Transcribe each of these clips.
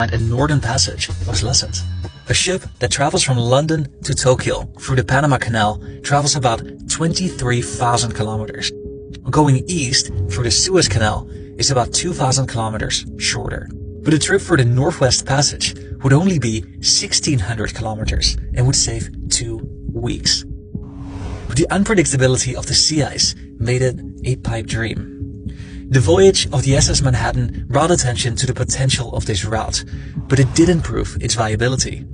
and a northern passage was lessened. A ship that travels from London to Tokyo through the Panama Canal travels about 23,000 kilometers. Going east through the Suez Canal is about 2,000 kilometers shorter. But a trip for the Northwest Passage would only be 1,600 kilometers and would save 2 weeks. But the unpredictability of the sea ice made it a pipe dream. The voyage of the SS Manhattan brought attention to the potential of this route, but it didn't prove its viability.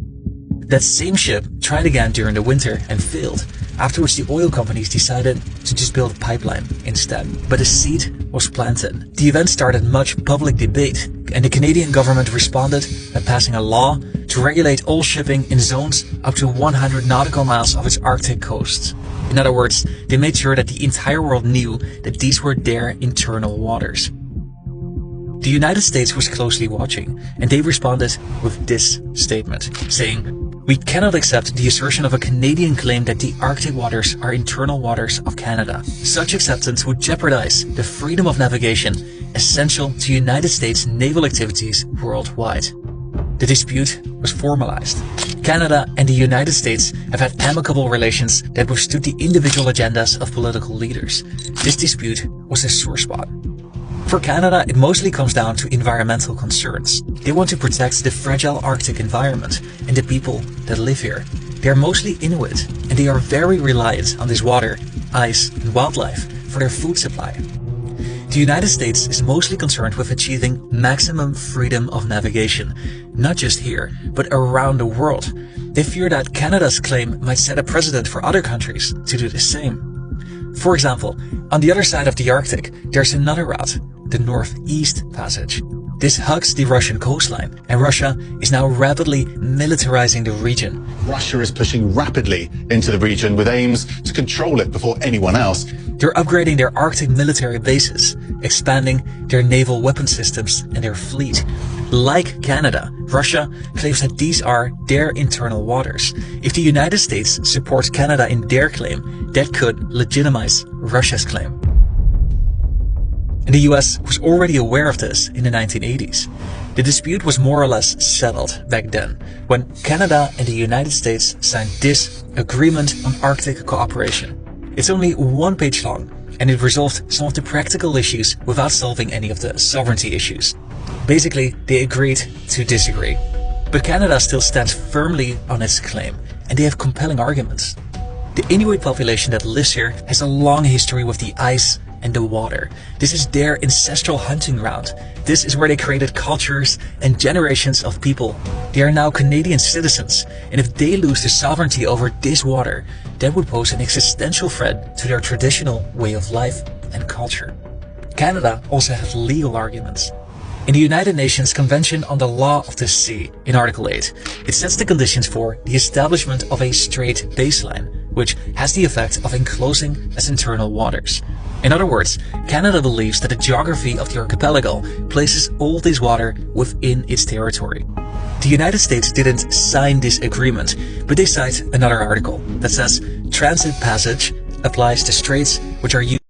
That same ship tried again during the winter and failed, after which the oil companies decided to just build a pipeline instead. But a seed was planted. The event started much public debate, and the Canadian government responded by passing a law to regulate all shipping in zones up to 100 nautical miles of its Arctic coasts. In other words, they made sure that the entire world knew that these were their internal waters. The United States was closely watching, and they responded with this statement, saying, "We cannot accept the assertion of a Canadian claim that the Arctic waters are internal waters of Canada. Such acceptance would jeopardize the freedom of navigation essential to United States naval activities worldwide." The dispute was formalized. Canada and the United States have had amicable relations that withstood the individual agendas of political leaders. This dispute was a sore spot. For Canada, it mostly comes down to environmental concerns. They want to protect the fragile Arctic environment and the people that live here. They are mostly Inuit, and they are very reliant on this water, ice, and wildlife for their food supply. The United States is mostly concerned with achieving maximum freedom of navigation, not just here, but around the world. They fear that Canada's claim might set a precedent for other countries to do the same. For example, on the other side of the Arctic, there's another route, the Northeast Passage. This hugs the Russian coastline, and Russia is now rapidly militarizing the region. Russia is pushing rapidly into the region with aims to control it before anyone else. They're upgrading their Arctic military bases, expanding their naval weapon systems and their fleet. Like Canada, Russia claims that these are their internal waters. If the United States supports Canada in their claim, that could legitimize Russia's claim. And the US was already aware of this in the 1980s. The dispute was more or less settled back then, when Canada and the United States signed this Agreement on Arctic Cooperation. It's only 1 page long, and it resolved some of the practical issues without solving any of the sovereignty issues. Basically, they agreed to disagree. But Canada still stands firmly on its claim, and they have compelling arguments. The Inuit population that lives here has a long history with the ice and the water. This is their ancestral hunting ground. This is where they created cultures and generations of people. They are now Canadian citizens, and if they lose the sovereignty over this water, that would pose an existential threat to their traditional way of life and culture. Canada also has legal arguments. In the United Nations Convention on the Law of the Sea, in Article 8, it sets the conditions for the establishment of a strait baseline, which has the effect of enclosing as internal waters. In other words, Canada believes that the geography of the archipelago places all this water within its territory. The United States didn't sign this agreement, but they cite another article that says transit passage applies to straits which are used